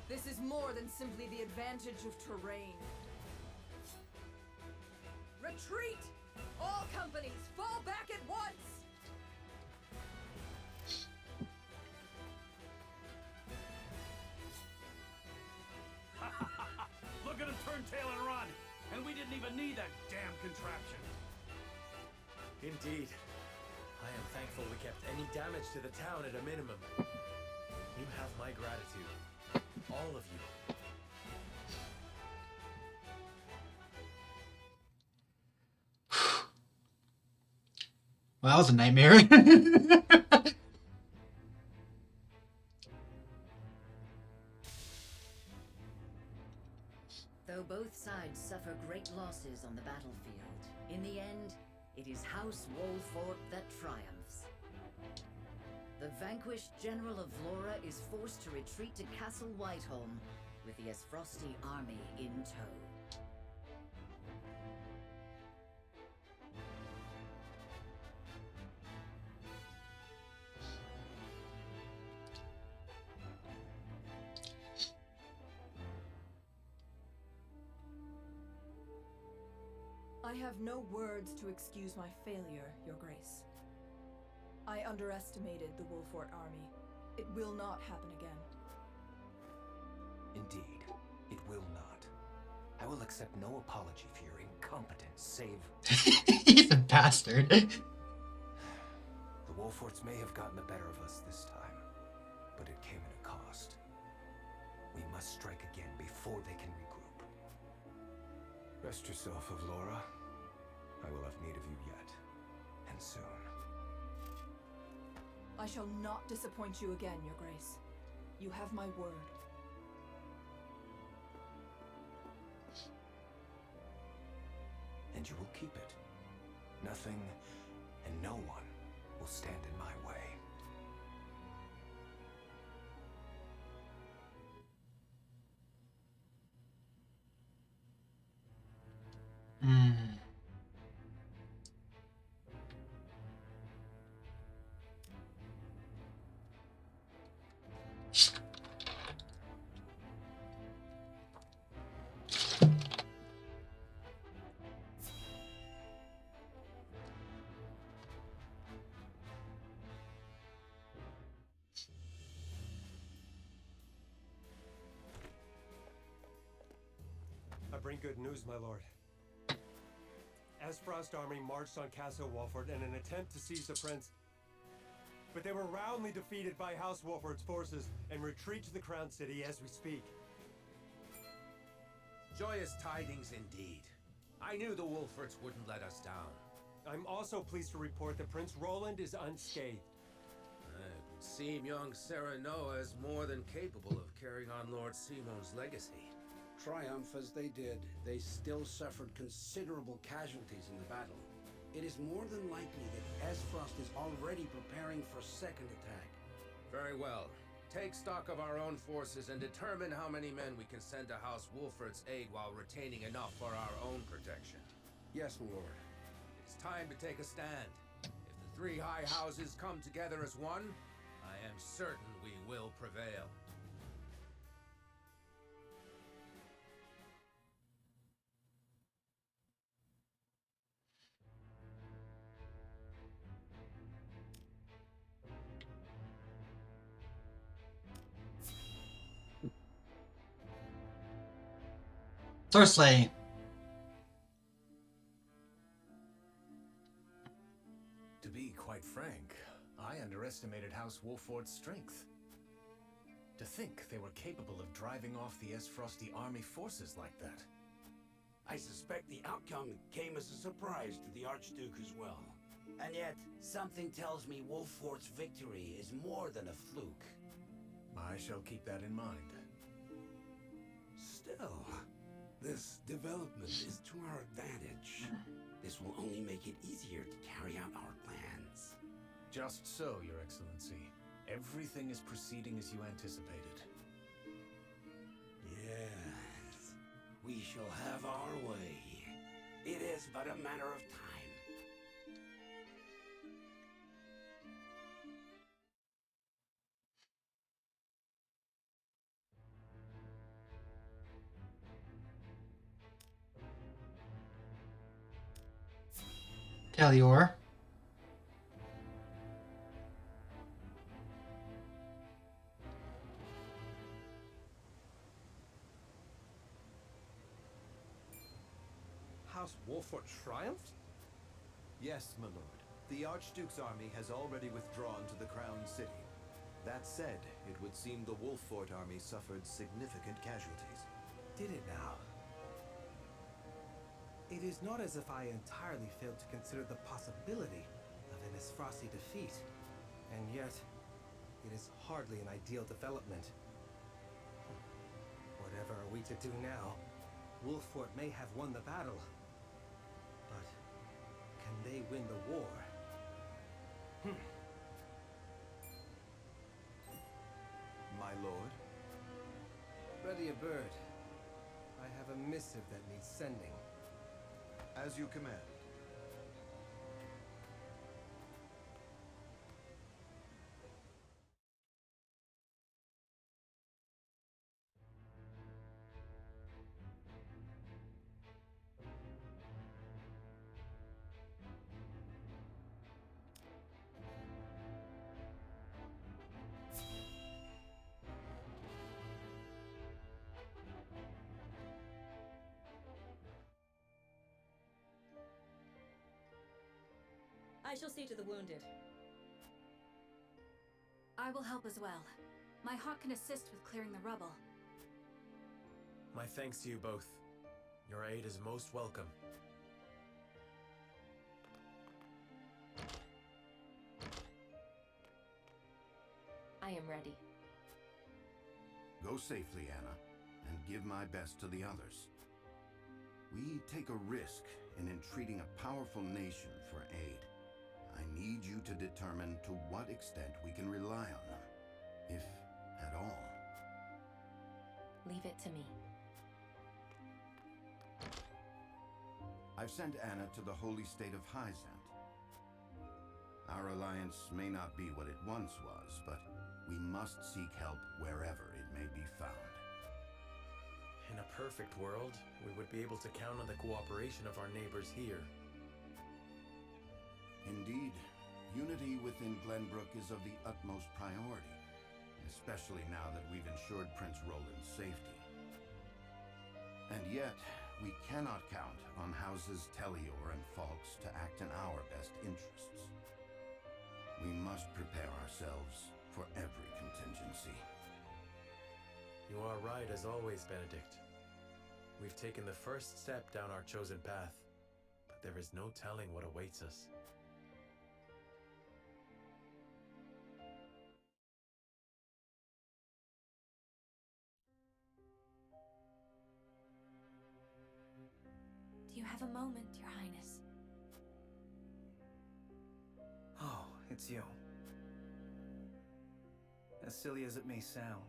This is more than simply the advantage of terrain. Retreat! All companies, fall back at once! Look at him turn tail and run! And we didn't even need that damn contraption. Indeed. I am thankful we kept any damage to the town at a minimum. You have my gratitude. All of you. Well, that was a nightmare. Though both sides suffer great losses on the battlefield, in the end, it is House Wolfort that triumphs. The vanquished General of Vlora is forced to retreat to Castle Whiteholm, with the Esfrosti army in tow. I have no words to excuse my failure, Your Grace. I underestimated the Wolfort army. It will not happen again. Indeed, it will not. I will accept no apology for your incompetence, save... He's a bastard. The Wolforts may have gotten the better of us this time, but it came at a cost. We must strike again before they can regroup. Rest yourself, Avlora. I will have need of you yet, and soon. I shall not disappoint you again, Your Grace. You have my word. And you will keep it. Nothing and no one will stand in my way. I bring good news, my lord. Esfrost army marched on Castle Wolfort in an attempt to seize the prince, but they were roundly defeated by House Wolfort's forces and retreat to the Crown City as we speak. Joyous tidings indeed. I knew the Wolforts wouldn't let us down. I'm also pleased to report that Prince Roland is unscathed. It would seem young Serenoa is more than capable of carrying on Lord Simon's legacy. Triumph as they did, they still suffered considerable casualties in the battle. It is more than likely that Esfrost is already preparing for second attack. Very well. Take stock of our own forces and determine how many men we can send to House Wolfort's aid while retaining enough for our own protection. Yes, my lord. It's time to take a stand. If the three high houses come together as one, I am certain we will prevail. Swordslay. To be quite frank, I underestimated House Wolfort's strength. To think they were capable of driving off the Esfrosti army forces like that. I suspect the outcome came as a surprise to the Archduke as well. And yet, something tells me Wolfort's victory is more than a fluke. I shall keep that in mind. Still, this development is to our advantage. This will only make it easier to carry out our plans. Just so, Your Excellency. Everything is proceeding as you anticipated. Yes, we shall have our way. It is but a matter of time. Telliore. House Wolfort triumphed? Yes, my lord. The Archduke's army has already withdrawn to the Crown City. That said, it would seem the Wolfort army suffered significant casualties. Did it now? It is not as if I entirely failed to consider the possibility of an Esfrasi defeat. And yet, it is hardly an ideal development. Whatever are we to do now? Wolfort may have won the battle, but can they win the war? My lord? Ready a bird. I have a missive that needs sending. As you command. I shall see to the wounded. I will help as well. My hawk can assist with clearing the rubble. My thanks to you both. Your aid is most welcome. I am ready. Go safely, Anna, and give my best to the others. We take a risk in entreating a powerful nation for aid. I need you to determine to what extent we can rely on them, if at all. Leave it to me. I've sent Anna to the holy state of Hyzant. Our alliance may not be what it once was, but we must seek help wherever it may be found. In a perfect world, we would be able to count on the cooperation of our neighbors here. Indeed, unity within Glenbrook is of the utmost priority, especially now that we've ensured Prince Roland's safety. And yet, we cannot count on houses Telliore and Falks to act in our best interests. We must prepare ourselves for every contingency. You are right as always, Benedict. We've taken the first step down our chosen path, but there is no telling what awaits us. Do you have a moment, Your Highness? Oh, it's you. As silly as it may sound,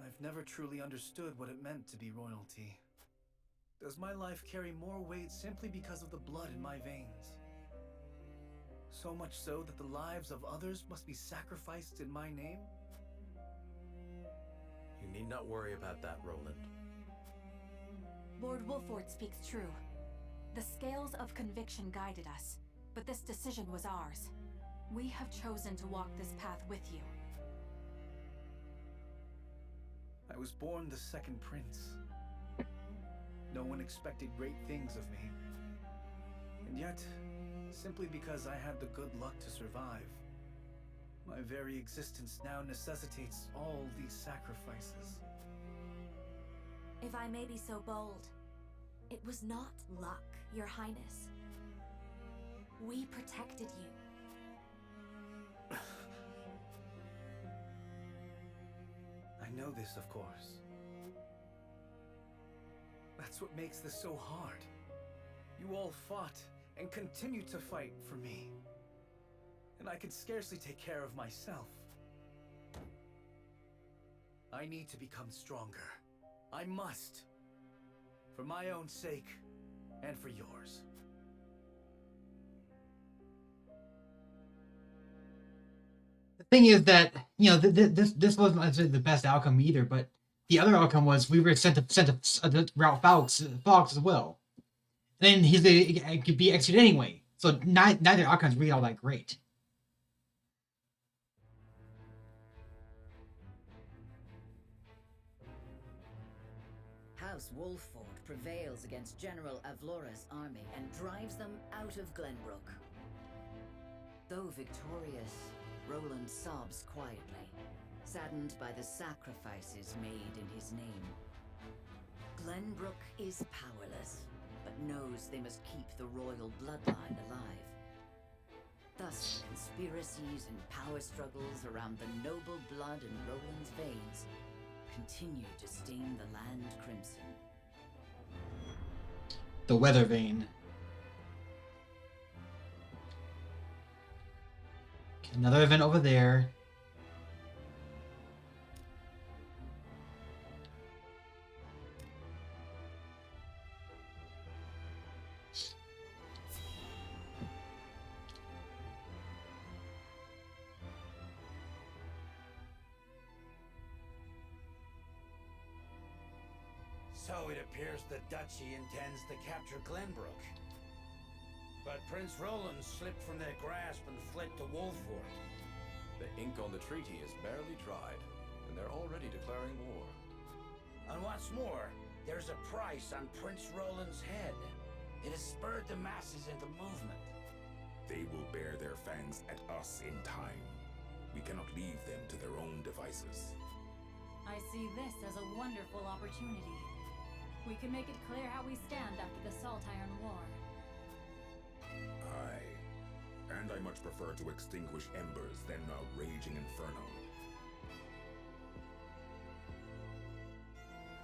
I've never truly understood what it meant to be royalty. Does my life carry more weight simply because of the blood in my veins? So much so that the lives of others must be sacrificed in my name? You need not worry about that, Roland. Lord Wolfort speaks true. The scales of conviction guided us, but this decision was ours. We have chosen to walk this path with you. I was born the second prince. No one expected great things of me. And yet, simply because I had the good luck to survive, my very existence now necessitates all these sacrifices. If I may be so bold, it was not luck, Your Highness. We protected you. I know this, of course. That's what makes this so hard. You all fought and continue to fight for me. And I could scarcely take care of myself. I need to become stronger. I must. For my own sake, and for yours. The thing is that, you know, this wasn't necessarily the best outcome either, but the other outcome was we were sent to route Falks as well. And then he could be executed anyway. So neither outcome's really all that great. House Wolffort prevails against General Avlora's army and drives them out of Glenbrook. Though victorious, Roland sobs quietly, saddened by the sacrifices made in his name. Glenbrook is powerless, but knows they must keep the royal bloodline alive. Thus, conspiracies and power struggles around the noble blood in Roland's veins continue to stain the land crimson. The weather vane. Another event over there. So it appears the Duchy intends to capture Glenbrook. But Prince Roland slipped from their grasp and fled to Wolffort. The ink on the treaty is barely dried, and they're already declaring war. And what's more, there's a price on Prince Roland's head. It has spurred the masses into movement. They will bear their fangs at us in time. We cannot leave them to their own devices. I see this as a wonderful opportunity. We can make it clear how we stand after the Salt Iron War. Aye. And I much prefer to extinguish embers than a raging inferno.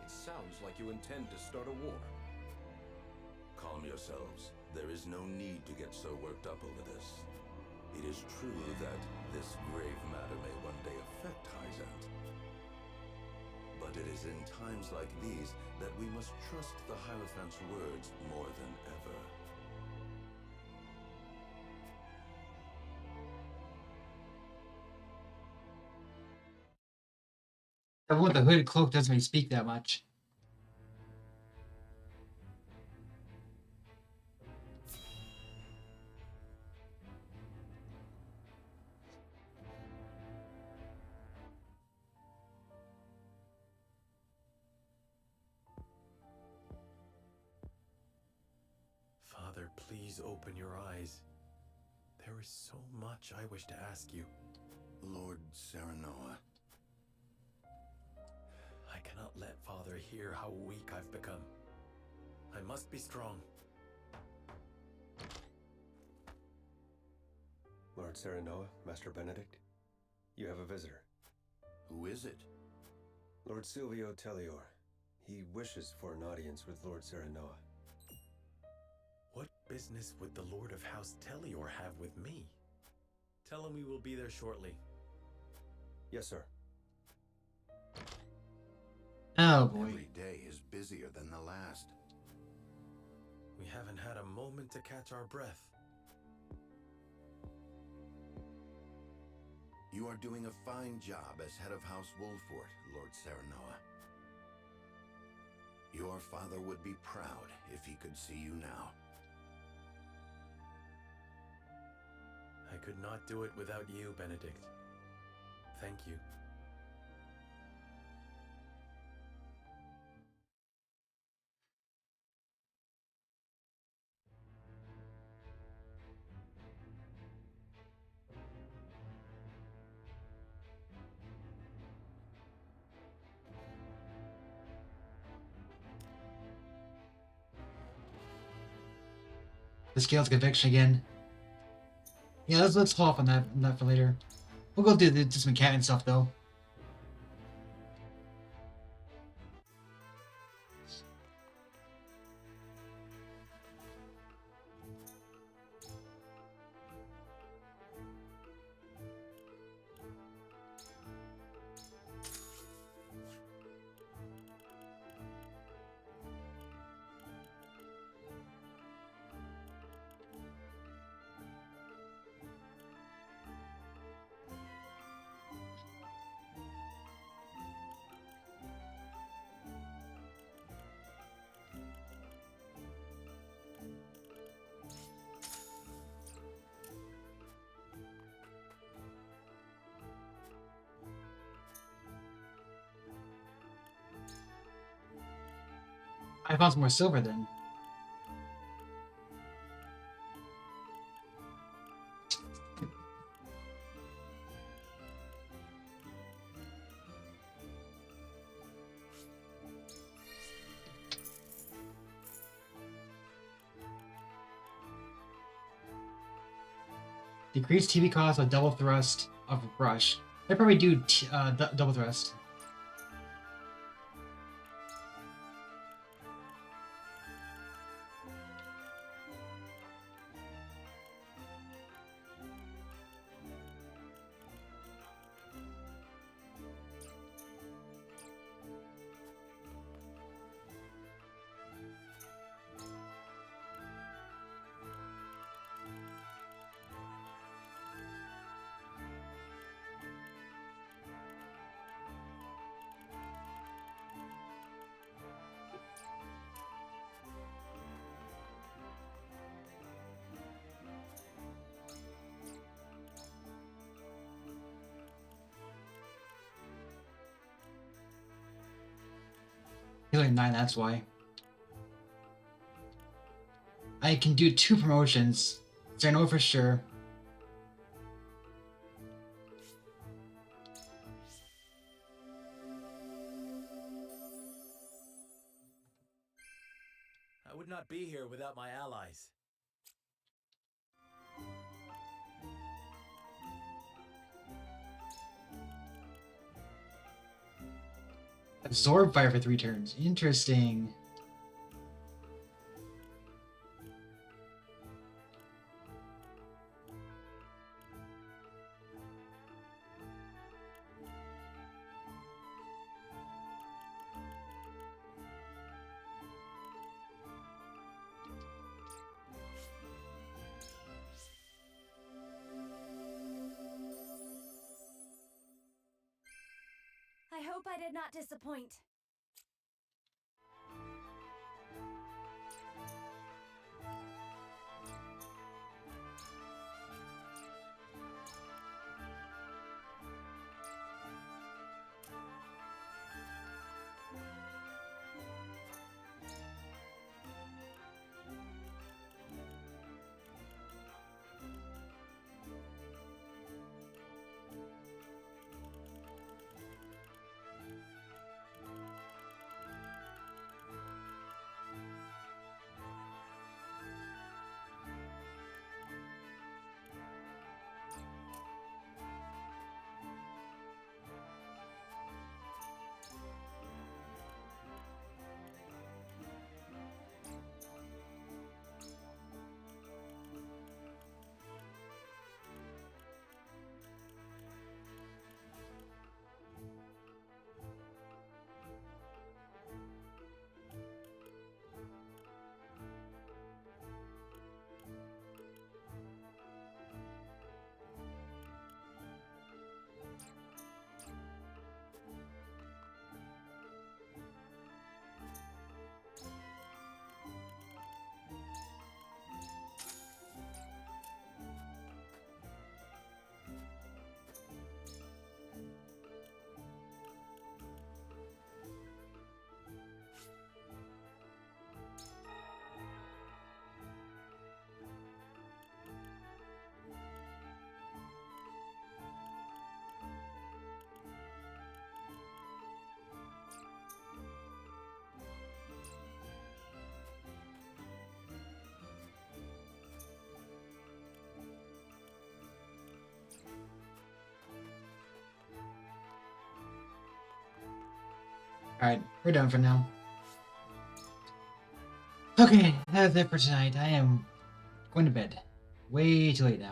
It sounds like you intend to start a war. Calm yourselves. There is no need to get so worked up over this. It is true that this grave matter may one day affect Hyzant. But it is in times like these that we must trust the Hierophant's words more than ever. Everyone with the hooded cloak doesn't really speak that much. Father, please open your eyes. There is so much I wish to ask you. Lord Serenoa. I cannot let Father hear how weak I've become. I must be strong. Lord Serenoa, Master Benedict, you have a visitor. Who is it? Lord Silvio Telliore. He wishes for an audience with Lord Serenoa. What business would the Lord of House Telliore have with me? Tell him we will be there shortly. Yes, sir. Oh boy. Every day is busier than the last. We haven't had a moment to catch our breath. You are doing a fine job as head of House Wolffort, Lord Serenoa. Your father would be proud if he could see you now. I could not do it without you, Benedict. Thank you. The scales conviction again. Yeah, let's hold off on that for later. We'll go do some encampment stuff though. I found some more silver then. Decrease TV cost with double thrust of brush. I probably do double thrust. Healing 9, that's why. I can do 2 promotions, so I know for sure. I would not be here without my allies. Absorb fire for 3 turns. Interesting. I hope I did not disappoint. Alright, we're done for now. Okay, that's it for tonight. I am going to bed. Way too late now.